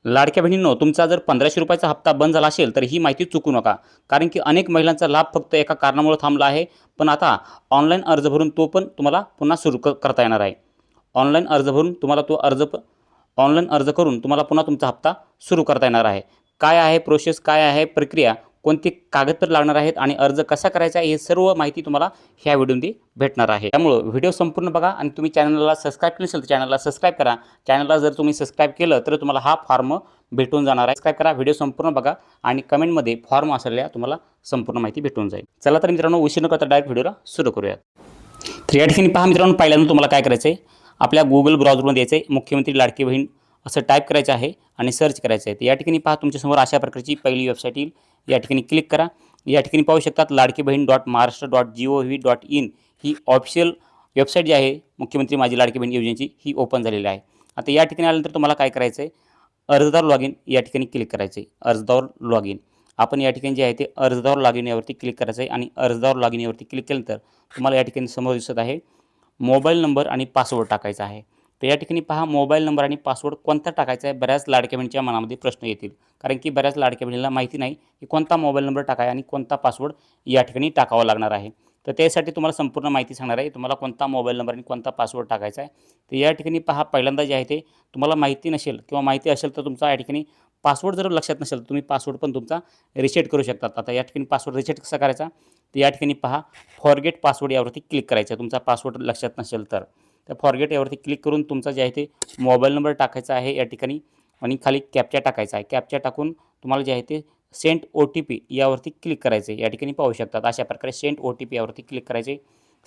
लाडक्या बहिणींनो, तुमचा जर ₹1500चा हप्ता बंद झाला असेल, तर ही माहिती चुकू नका. कारण की अनेक महिलांचा लाभ फक्त एका कारणामुळे थांबला आहे. पण आता ऑनलाईन अर्ज भरून तो पण तुम्हाला पुन्हा सुरू करता येणार आहे. ऑनलाईन अर्ज भरून तुम्हाला तो ऑनलाईन अर्ज करून तुम्हाला पुन्हा तुमचा हप्ता सुरू करता येणार आहे. काय आहे प्रोसेस, काय आहे प्रक्रिया, कोणती कागदपत्र लागणार आहेत आणि अर्ज कसा करायचा आहे, हे सर्व माहिती तुम्हाला ह्या व्हिडिओमध्ये भेटणार आहे. त्यामुळे व्हिडिओ संपूर्ण बघा आणि तुम्ही चॅनलला सबस्क्राईब केलं नसेल तर चॅनलला सबस्क्राईब करा. चॅनलला जर तुम्ही सबस्क्राईब केलं तर तुम्हाला हा फॉर्म भेटून जाणार आहे. सबस्क्राईब करा, व्हिडिओ संपूर्ण बघा आणि कमेंटमध्ये फॉर्म असलेल्या तुम्हाला संपूर्ण माहिती भेटून जाईल. चला तर मित्रांनो, उशीर न करता डायरेक्ट व्हिडिओला सुरू करूयात. तर या ठिकाणी पहा मित्रांनो, पहिल्यांदा तुम्हाला काय करायचं आहे, आपल्या गुगल ब्राउझरमध्ये यायचं आहे, मुख्यमंत्री लाडकी बहीण असं टाईप करायचं आहे आणि सर्च करायचं आहे. तर या ठिकाणी पहा तुमच्यासमोर अशा प्रकारची पहिली वेबसाईट येईल. या ठिकाणी क्लिक करा. या ठिकाणी पाहू शकतात ladkibaheen.महाराष्ट्र.gov.in ही ऑफिशियल वेबसाईट जी आहे मुख्यमंत्री माझी लाडकी बहीण योजनेची, ही ओपन झालेली आहे. आता या ठिकाणी आल्यानंतर तुम्हाला काय करायचं आहे, अर्जदार लॉग इन या ठिकाणी क्लिक करायचं आहे. अर्जदार लॉग इन आपण या ठिकाणी जे आहे ते अर्जदार लॉग इन यावरती क्लिक करायचं आहे आणि अर्जदार लॉग इन यावरती क्लिक केल्यानंतर तुम्हाला या ठिकाणी समोर दिसत आहे मोबाईल नंबर आणि पासवर्ड टाकायचा आहे. तर या ठिकाणी पहा मोबाईल नंबर आणि पासवर्ड कोणता टाकायचा आहे. बऱ्याच लाडक्या बहिणीच्या मनामध्ये प्रश्न येतील, कारण की बऱ्याच लाडक्या बहिणीला माहिती नाही की कोणता मोबाईल नंबर टाकाय आणि कोणता पासवर्ड या ठिकाणी टाकावा लागणार आहे. तर त्यासाठी तुम्हाला संपूर्ण माहिती सांगणार आहे, तुम्हाला कोणता मोबाईल नंबर आणि कोणता पासवर्ड टाकायचा आहे. तर या ठिकाणी पहा पहिल्यांदा जे आहे ते तुम्हाला माहिती नसेल किंवा माहिती असेल तर तुमचा या ठिकाणी पासवर्ड जर लक्षात नसेल तर तुम्ही पासवर्ड पण तुमचा रिसेट करू शकतात. आता या ठिकाणी पासवर्ड रिसेट कसा करायचा, तर या ठिकाणी पहा फॉरगेट पासवर्ड यावरती क्लिक करायचं. तुमचा पासवर्ड लक्षात नसेल तर त्या फॉरगेट यावरती क्लिक करून तुमचा जे आहे ते मोबाईल नंबर टाकायचा आहे या ठिकाणी आणि खाली कॅप्चा टाकायचा आहे. कॅप्चा टाकून तुम्हाला जे आहे ते सेंड OTP यावरती क्लिक करायचं आहे. या ठिकाणी पाहू शकतात अशा प्रकारे सेंड OTP यावरती क्लिक करायचे.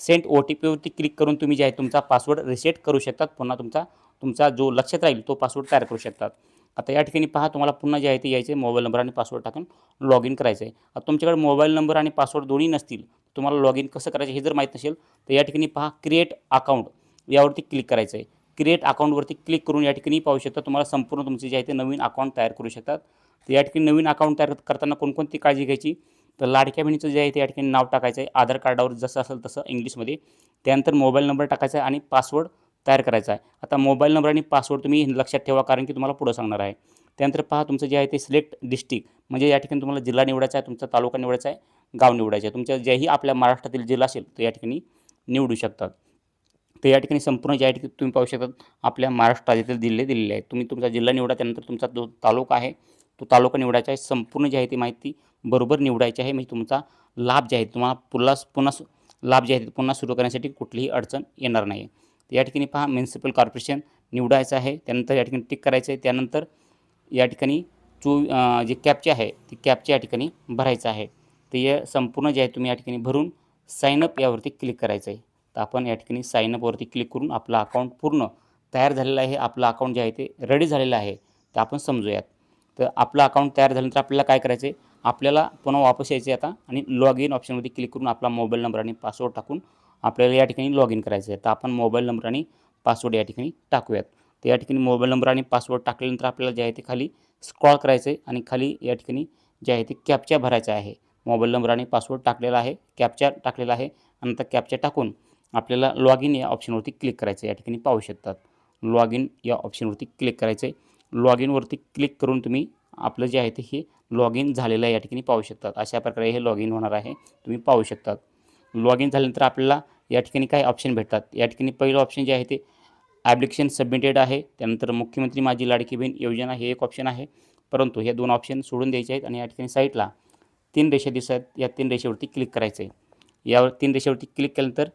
सेंड OTP वरती क्लिक करून तुम्ही जे आहे तुमचा पासवर्ड रिसेट करू शकतात. पुन्हा तुमचा जो लक्षात राहील तो पासवर्ड तयार करू शकतात. आता या ठिकाणी पहा तुम्हाला पुन्हा जे आहे ते यायचे मोबाईल नंबर आणि पासवर्ड टाकून लॉग इन करायचं आहे. आता तुमच्याकडे मोबाईल नंबर आणि पासवर्ड दोन्ही नसतील, तुम्हाला लॉग इन कसं करायचं हे जर माहीत नसेल तर या ठिकाणी पहा क्रिएट अकाउंट यावरती क्लिक करायचं आहे. क्रिएट अकाउंटवरती क्लिक करून या ठिकाणी पाहू शकता तुम्हाला संपूर्ण तुमचे जे आहे ते नवीन अकाउंट तयार करू शकतात. तर या ठिकाणी नवीन अकाउंट तयार करताना कोणकोणती काळजी घ्यायची, तर लाडक्या बहिणीचं जे आहे ते या ठिकाणी नाव टाकायचं आहे आधार कार्डावर जसं असेल तसं इंग्लिशमध्ये. त्यानंतर मोबाईल नंबर टाकायचा आहे आणि पासवर्ड तयार करायचा आहे. आता मोबाईल नंबर आणि पासवर्ड तुम्ही लक्षात ठेवा, कारण की तुम्हाला पुढं सांगणार आहे. त्यानंतर पहा तुमचं जे आहे ते सिलेक्ट डिस्ट्रिक्ट म्हणजे या ठिकाणी तुम्हाला जिल्हा निवडायचा आहे, तुमचा तालुका निवडायचा आहे, गाव निवडायचं आहे. तुमच्या जेही आपल्या महाराष्ट्रातील जिल्हा असेल तर या ठिकाणी निवडू शकतात. तर या ठिकाणी संपूर्ण ज्या ठिकाणी तुम्ही पाहू शकता आपल्या महाराष्ट्र राज्यातील जिल्हे दिलेले आहेत. तुम्ही तुमचा जिल्हा निवडा, त्यानंतर तुमचा जो तालुका आहे तो तालुका निवडायचा आहे. संपूर्ण जी आहे ती माहिती बरोबर निवडायची आहे, म्हणजे तुमचा लाभ जे आहे तुम्हाला पुन्हा लाभ जे आहे ते पुन्हा सुरू करण्यासाठी कुठलीही अडचण येणार नाही. तर या ठिकाणी पहा म्युनिसिपल कॉर्पोरेशन निवडायचं आहे. त्यानंतर या ठिकाणी टिक करायचं आहे. त्यानंतर या ठिकाणी जे कॅप्चा आहे ती कॅप्चा या ठिकाणी भरायचं आहे. तर हे संपूर्ण जे आहे तुम्ही या ठिकाणी भरून साइन अप यावरती क्लिक करायचं आहे. तर आपण या ठिकाणी साइन अपवरती क्लिक करून आपलं अकाउंट पूर्ण तयार झालेलं आहे. आपलं अकाउंट जे आहे ते रेडी झालेलं आहे. तर आपण समजूयात. तर आपलं अकाउंट तयार झाल्यानंतर आपल्याला काय करायचं आहे, आपल्याला पुन्हा वापस यायचं आहे आता आणि लॉग इन ऑप्शनमध्ये क्लिक करून आपला मोबाईल नंबर आणि पासवर्ड टाकून आपल्याला या ठिकाणी लॉग इन करायचं आहे. तर आपण मोबाईल नंबर आणि पासवर्ड या ठिकाणी टाकूयात. तर या ठिकाणी मोबाईल नंबर आणि पासवर्ड टाकल्यानंतर आपल्याला जे आहे ते खाली स्क्रॉल करायचं आहे आणि खाली या ठिकाणी जे आहे ते कॅप्चा भरायचा आहे. मोबाईल नंबर आणि पासवर्ड टाकलेला आहे, कॅप्चा टाकलेला आहे आणि नंतर कॅप्चा टाकून आपल्याला लॉग इन या ऑप्शनवरती क्लिक करायचं आहे. या ठिकाणी पाहू शकतात लॉग इन या ऑप्शनवरती क्लिक करायचं आहे. लॉग इनवरती क्लिक करून तुम्ही आपलं जे आहे ते हे लॉग इन झालेलं आहे या ठिकाणी पाहू शकतात. अशा प्रकारे हे लॉग इन होणार आहे, तुम्ही पाहू शकतात. लॉग इन झाल्यानंतर आपल्याला या ठिकाणी काही ऑप्शन भेटतात. या ठिकाणी पहिलं ऑप्शन जे आहे ते ॲप्लिकेशन सबमिटेड आहे. त्यानंतर मुख्यमंत्री माझी लाडकी बहीण योजना हे एक ऑप्शन आहे, परंतु हे 2 ऑप्शन सोडून द्यायचे आहेत आणि या ठिकाणी साईडला 3 रेषा दिसत आहेत. या 3 रेषेवरती क्लिक करायचं आहे. यावर 3 रेषेवरती क्लिक केल्यानंतर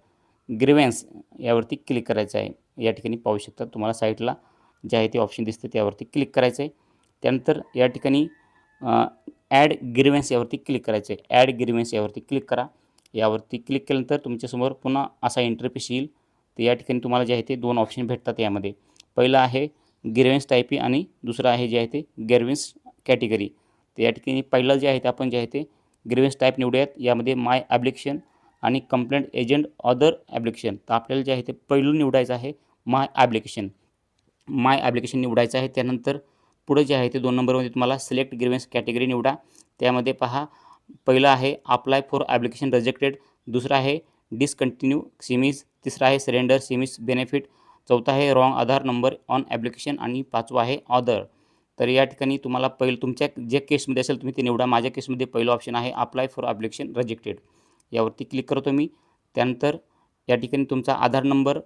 ग्रीव्हन्स यावरती क्लिक करायचं आहे. या ठिकाणी पाहू शकता तुम्हाला साईडला जे आहे ते ऑप्शन दिसतं त्यावरती क्लिक करायचं आहे. त्यानंतर या ठिकाणी ॲड ग्रीव्हन्स यावरती क्लिक करायचं आहे. ॲड ग्रीव्हन्स यावरती क्लिक करा. यावरती क्लिक केल्यानंतर तुमच्यासमोर पुन्हा असा इंटरफेस येईल. तर या ठिकाणी तुम्हाला जे आहे ते 2 ऑप्शन भेटतात यामध्ये. पहिलं आहे ग्रीव्हन्स टायपी आणि दुसरं आहे जे आहे ते ग्रीव्हन्स कॅटेगरी. तर या ठिकाणी पहिलं जे आहे ते आपण जे आहे ते ग्रीव्हन्स टाईप निवडूयात. यामध्ये माय ॲप्लिकेशन आणि कंप्लेंट एजंट अदर ॲप्लिकेशन. तर आपल्याला जे आहे ते पहिलं निवडायचं आहे माय ॲप्लिकेशन. माय ॲप्लिकेशन निवडायचं आहे. त्यानंतर पुढे जे आहे ते 2 नंबरमध्ये तुम्हाला सिलेक्ट ग्रीव्हन्स कॅटेगरी निवडा. त्यामध्ये पहा पहिलं आहे अप्लाय फॉर ॲप्लिकेशन रिजेक्टेड, दुसरं आहे डिसकंटिन्यू सिमीज, तिसरा आहे सरेंडर सिमीज बेनिफिट, चौथा आहे wrong Aadhaar number on application आणि 5वा आहे अदर. तर या ठिकाणी तुम्हाला पहिलं तुमच्या जे केसमध्ये असेल तुम्ही ते निवडा. माझ्या केसमध्ये पहिलं ऑप्शन आहे अप्लाय फॉर ॲप्लिकेशन रिजेक्टेड, यावरती क्लिक करतो मी. त्यानंतर या ठिकाणी तुमचा आधार नंबर,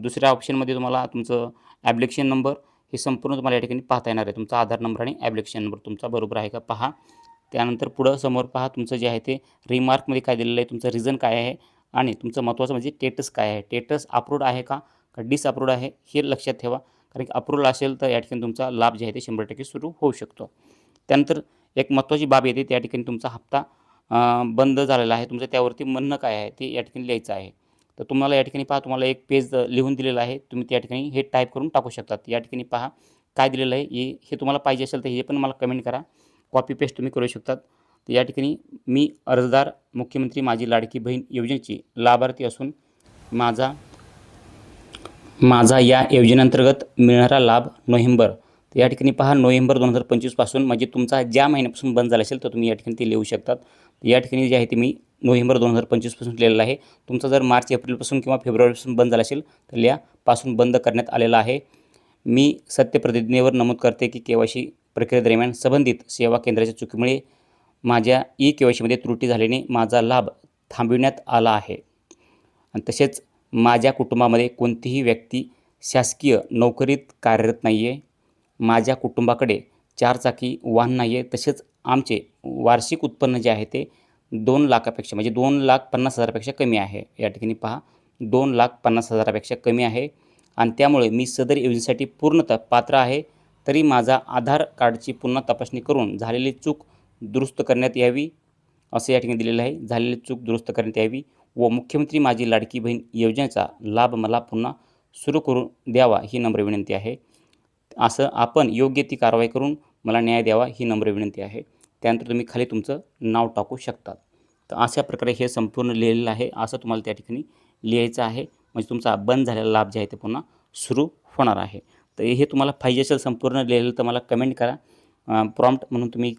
दुसऱ्या ऑप्शनमध्ये तुम्हाला तुमचं ॲप्लिकेशन नंबर हे संपूर्ण तुम्हाला या ठिकाणी पाहता येणार आहे. तुमचा आधार नंबर आणि ॲप्लिकेशन नंबर तुमचा बरोबर आहे का पहा. त्यानंतर पुढं समोर पहा तुमचं जे आहे ते रिमार्कमध्ये काय दिलेलं आहे, तुमचं रिझन काय आहे आणि तुमचं महत्त्वाचं म्हणजे स्टेटस काय आहे. स्टेटस अप्रूव्ड आहे का डिसअप्रूव्ड आहे हे लक्षात ठेवा. कारण की अप्रूव्ड असेल तर या ठिकाणी तुमचा लाभ जे आहे ते 100% सुरू होऊ शकतो. त्यानंतर एक महत्त्वाची बाब येते, त्या ठिकाणी तुमचा हप्ता बंद झालेला आहे. तुमचं त्यावरती म्हणणं काय आहे ते या ठिकाणी लिहायचं आहे. तर तुम्हाला या ठिकाणी पहा तुम्हाला एक पेज लिहून दिलेलं आहे. तुम्ही त्या ठिकाणी हे टाईप करून टाकू शकतात. या ठिकाणी पहा काय दिलेलं आहे हे तुम्हाला पाहिजे असेल तर हे पण मला कमेंट करा. कॉपी पेस्ट तुम्ही करू शकतात. तर या ठिकाणी मी अर्जदार मुख्यमंत्री माझी लाडकी बहीण योजनेची लाभार्थी असून माझा या योजनेअंतर्गत मिळणारा लाभ नोव्हेंबर, तर या ठिकाणी पहा नोव्हेंबर 2025 पासून म्हणजे तुमचा ज्या महिन्यापासून बंद झाला असेल तर तुम्ही या ठिकाणी ते लिहू शकतात. या ठिकाणी जे आहे ते मी नोव्हेंबर 2025 पासून लिहिलेलं आहे. तुमचा जर मार्च एप्रिलपासून किंवा फेब्रुवारीपासून बंद झाला असेल तर लिहा बंद करण्यात आलेला आहे. मी सत्यप्रतिज्ञेवर नमूद करते की KYC प्रक्रियेदरम्यान संबंधित सेवा केंद्राच्या चुकीमुळे माझ्या KYCमध्ये त्रुटी झाल्याने माझा लाभ थांबविण्यात आला आहे. आणि तसेच माझ्या कुटुंबामध्ये कोणतीही व्यक्ती शासकीय नोकरीत कार्यरत नाही आहे. माझ्या कुटुंबाकडे 4 चाकी वाहन नाही आहे. तसेच आमचे वार्षिक उत्पन्न जे आहे ते 2 लाखापेक्षा म्हणजे 2,50,000पेक्षा कमी आहे. या ठिकाणी पहा 2,50,000पेक्षा कमी आहे आणि त्यामुळे मी सदर योजनेसाठी पूर्णतः पात्र आहे. तरी माझा आधार कार्डची पुन्हा तपासणी करून झालेली चूक दुरुस्त करण्यात यावी असं या ठिकाणी दिलेलं आहे. झालेली चूक दुरुस्त करण्यात यावी व मुख्यमंत्री माझी लाडकी बहीण योजनेचा लाभ मला पुन्हा सुरू करून द्यावा ही नम्र विनंती आहे. असं आपण योग्य ती कारवाई करून मला न्याय द्यावा ही नम्र विनंती आहे. त्यानंतर तुम्ही खाली तुमचं नाव टाकू शकतात. तर अशा प्रकारे हे संपूर्ण लिहिलेलं आहे. असं तुम्हाला त्या ठिकाणी लिहायचं आहे. म्हणजे तुमचा बंद झालेला लाभ जे आहे ते पुन्हा सुरू होणार आहे. तर हे तुम्हाला पाहिजे असेल संपूर्ण लिहिलेलं तर मला कमेंट करा. प्रॉम्प्ट म्हणून तुम्ही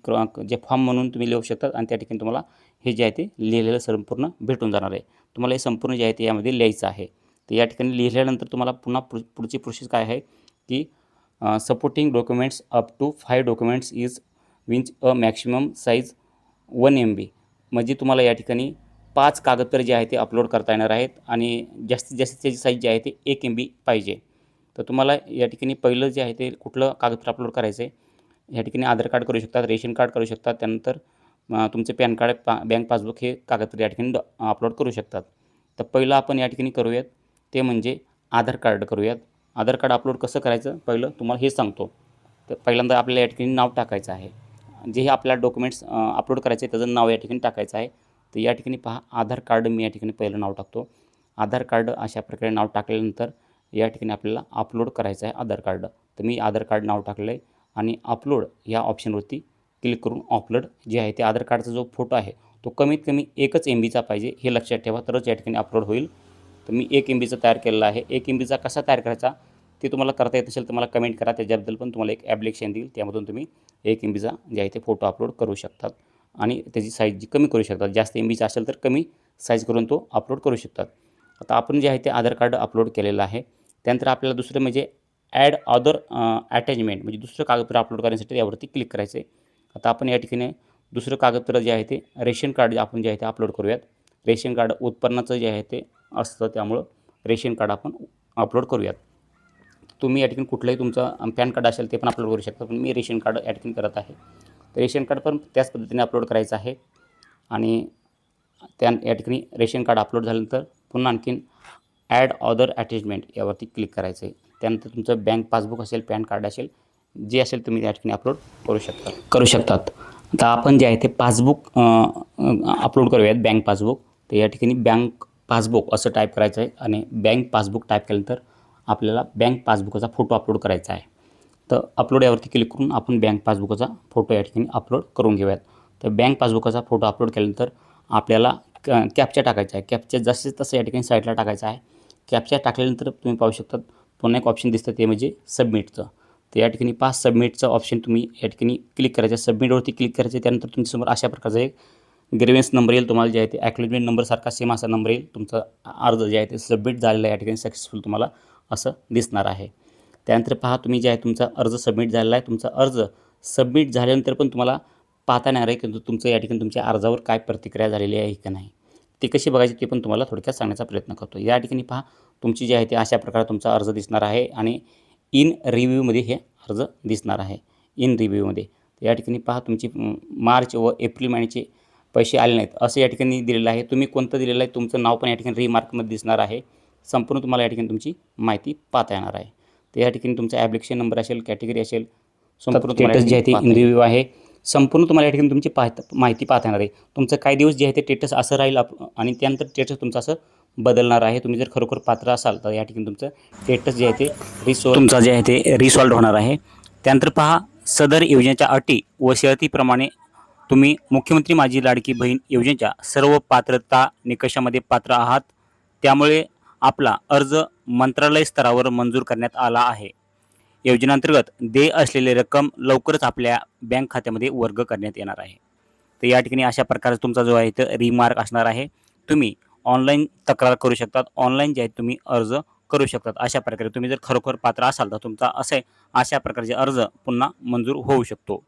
जे फॉर्म म्हणून तुम्ही लिहू शकतात आणि त्या ठिकाणी तुम्हाला हे जे आहे ते लिहिलेलं संपूर्ण भेटून जाणार आहे. तुम्हाला हे संपूर्ण जे आहे ते यामध्ये लिहायचं आहे. तर या ठिकाणी लिहिल्यानंतर तुम्हाला पुन्हा पुढची प्रोसेस काय आहे की supporting documents up to 5 documents is which a maximum size 1 MB, म्हणजे तुम्हाला या ठिकाणी 5 कागदपत्र जे आहे ते अपलोड करता येणार आहेत आणि जास्तीत जास्त त्याची साईज जे आहे ते 1 MB पाहिजे. तर तुम्हाला या ठिकाणी पहिलं जे आहे ते कुठलं कागदपत्र अपलोड करायचं आहे, या ठिकाणी आधार कार्ड करू शकतात, रेशन कार्ड करू शकतात, त्यानंतर तुमचे पॅन कार्ड, बँक पासबुक हे कागदपत्र या ठिकाणी अपलोड करू शकतात. तर पहिलं आपण या ठिकाणी करूयात ते म्हणजे आधार कार्ड करूयात. आधार कार्ड अपलोड कसं करायचं पहिलं तुम्हाला हे सांगतो. तर पहिल्यांदा आपल्याला या ठिकाणी नाव टाकायचं आहे. जे हे आपल्याला डॉक्युमेंट्स अपलोड करायचे त्याचं नाव या ठिकाणी टाकायचं आहे. तर या ठिकाणी पहा आधार कार्ड मी या ठिकाणी पहिलं नाव टाकतो. आधार कार्ड अशा प्रकारे नाव टाकल्यानंतर या ठिकाणी आपल्याला अपलोड करायचं आहे आधार कार्ड. तर मी आधार कार्ड नाव टाकलं आहे आणि अपलोड या ऑप्शनवरती क्लिक करून अपलोड जे आहे ते आधार कार्डचा जो फोटो आहे तो कमीत कमी 1 MBचा पाहिजे हे लक्षात ठेवा, तरच या ठिकाणी अपलोड होईल. तर मी 1 MBचा तयार केलेला आहे. 1 MBचा कसा तयार करायचा ते तुम्हाला करता येत असेल तर मला कमेंट करा. त्याच्याबद्दल पण तुम्हाला एक ॲप्लिकेशन देईल, त्यामधून तुम्ही 1 MBचा जे आहे ते फोटो अपलोड करू शकतात आणि त्याची साईज जी कमी करू शकतात. जास्त MBचा असेल तर कमी साईज करून तो अपलोड करू शकतात. आता आपण जे आहे ते आधार कार्ड अपलोड केलेलं आहे. त्यानंतर आपल्याला दुसरं म्हणजे ॲड अदर अटॅचमेंट म्हणजे दुसरं कागदपत्र अपलोड करण्यासाठी यावरती क्लिक करायचं आहे. आता आपण या ठिकाणी दुसरं कागदपत्र जे आहे ते रेशन कार्ड आपण जे आहे ते अपलोड करूयात. रेशन कार्ड उत्पन्नाचं जे आहे ते असतं, त्यामुळं रेशन कार्ड आपण अपलोड करूयात. तुम्ही या ठिकाणी कुठलंही तुमचं पॅन कार्ड असेल ते पण अपलोड करू शकता, पण मी रेशन कार्ड या ठिकाणी करत आहे. तर रेशन कार्ड पण त्याच पद्धतीने अपलोड करायचं आहे आणि या ठिकाणी रेशन कार्ड अपलोड झाल्यानंतर पुन्हा आणखीन ॲड अदर अटॅचमेंट यावरती क्लिक करायचं आहे. त्यानंतर तुमचं बँक पासबुक असेल, पॅन कार्ड असेल, जे असेल तुम्ही या ठिकाणी अपलोड करू शकतात. आता आपण जे आहे ते पासबुक अपलोड करूयात, बँक पासबुक. तर या ठिकाणी बँक पासबुक असं टाईप करायचं आहे आणि बँक पासबुक टाईप केल्यानंतर आपल्याला बँक पासबुकाचा फोटो अपलोड करायचा आहे. तर अपलोड यावरती क्लिक करून आपण बँक पासबुकाचा फोटो या ठिकाणी अपलोड करून घेऊयात. तर बँक पासबुकाचा फोटो अपलोड केल्यानंतर आपल्याला कॅप्चा टाकायचा आहे. कॅप्चा जसं तसं या ठिकाणी साईडला टाकायचा आहे. कॅप्चा टाकल्यानंतर तुम्ही पाहू शकता पुन्हा एक ऑप्शन दिसतं ते म्हणजे सबमिटचं. तर या ठिकाणी सबमिटचं ऑप्शन तुम्ही या ठिकाणी क्लिक करायचं. सबमिटवरती क्लिक करायचं. त्यानंतर तुमच्यासमोर अशा प्रकारचा एक ग्रीव्हन्स नंबर येईल. तुम्हाला जे आहे ते ॲक्नॉलेजमेंट नंबरसारखा सेम असा नंबर येईल. तुमचा अर्ज जे आहे ते सबमिट झालेला या ठिकाणी सक्सेसफुल तुम्हाला असं दिसणार आहे. त्यानंतर पहा तुम्ही जे आहे तुमचा अर्ज सबमिट झालेला आहे. तुमचा अर्ज सबमिट झाल्यानंतर पण तुम्हाला पाहता येणार आहे की तुमचं या ठिकाणी तुमच्या अर्जावर काय प्रतिक्रिया झालेली आहे का नाही. ते कशी बघायची ते पण तुम्हाला थोडक्यात सांगण्याचा प्रयत्न करतो. या ठिकाणी पहा तुमची जी आहे ते अशा प्रकारे तुमचा अर्ज दिसणार आहे आणि इन रिव्ह्यूमध्ये हे अर्ज दिसणार आहे. इन रिव्ह्यूमध्ये या ठिकाणी पहा तुमची मार्च व एप्रिल महिन्याचे पैसे आले नाहीत असं या ठिकाणी दिलेलं आहे. तुम्ही कोणतं दिलेलं आहे तुमचं नाव पण या ठिकाणी रिमार्कमध्ये दिसणार आहे. संपूर्ण तुम्हाला या ठिकाणी तुमची माहिती पाहता येणार आहे. तर या ठिकाणी तुमचा ॲप्लिकेशन नंबर असेल, कॅटेगरी असेल, संपूर्ण स्टेटस जे आहे ते इन रिव्ह्यू आहे. संपूर्ण तुम्हाला या ठिकाणी तुमची माहिती पाहता येणार आहे. तुमचं काही दिवस जे आहे ते स्टेटस असं राहील आणि त्यानंतर स्टेटस तुमचं असं बदलणार आहे. तुम्ही जर खरोखर पात्र असाल तर या ठिकाणी तुमचं स्टेटस जे आहे ते तुमचं जे आहे ते रिसॉल्व्ह होणार आहे. त्यानंतर पहा सदर योजनेच्या अटी व शर्तीप्रमाणे तुम्ही मुख्यमंत्री माझी लाडकी बहीण योजनेच्या सर्व पात्रता निकषामध्ये पात्र आहात. त्यामुळे आपला अर्ज मंत्रालय स्तरावर मंजूर करण्यात आला आहे. योजनेअंतर्गत देय असलेली रक्कम लवकरच आपल्या बँक खात्यामध्ये वर्ग करण्यात येणार आहे. तर या ठिकाणी अशा प्रकारे तुमचा जो आहे तो रिमार्क असणार आहे. तुम्ही ऑनलाईन तक्रार करू शकतात. ऑनलाईन जे आहे तुम्ही अर्ज करू शकतात. अशा प्रकारे तुम्ही जर खरोखर पात्र असाल तर तुमचा अशा प्रकारचे अर्ज पुन्हा मंजूर होऊ शकतो.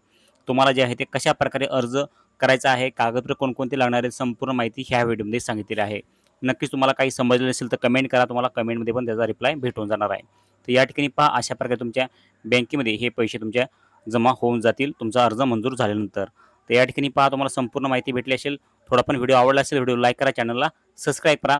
तुम्हाला जे आहे ते कशा प्रकारे अर्ज करायचा आहे, कागदपत्र कोणकोणते लागणार आहेत, संपूर्ण माहिती ह्या व्हिडिओमध्ये सांगितलेली आहे. नक्कीच तुम्हाला काही समजलं नसेल तर कमेंट करा. तुम्हाला कमेंटमध्ये पण त्याचा रिप्लाय भेटून जाणार आहे. तर या ठिकाणी पहा अशा प्रकारे तुमच्या बँकेमध्ये हे पैसे तुमच्या जमा होऊन जातील तुमचा अर्ज मंजूर झाल्यानंतर. तर या ठिकाणी पहा तुम्हाला संपूर्ण माहिती भेटली असेल. थोडा पण व्हिडिओ आवडला असेल व्हिडिओ लाईक करा, चॅनलला सबस्क्राईब करा.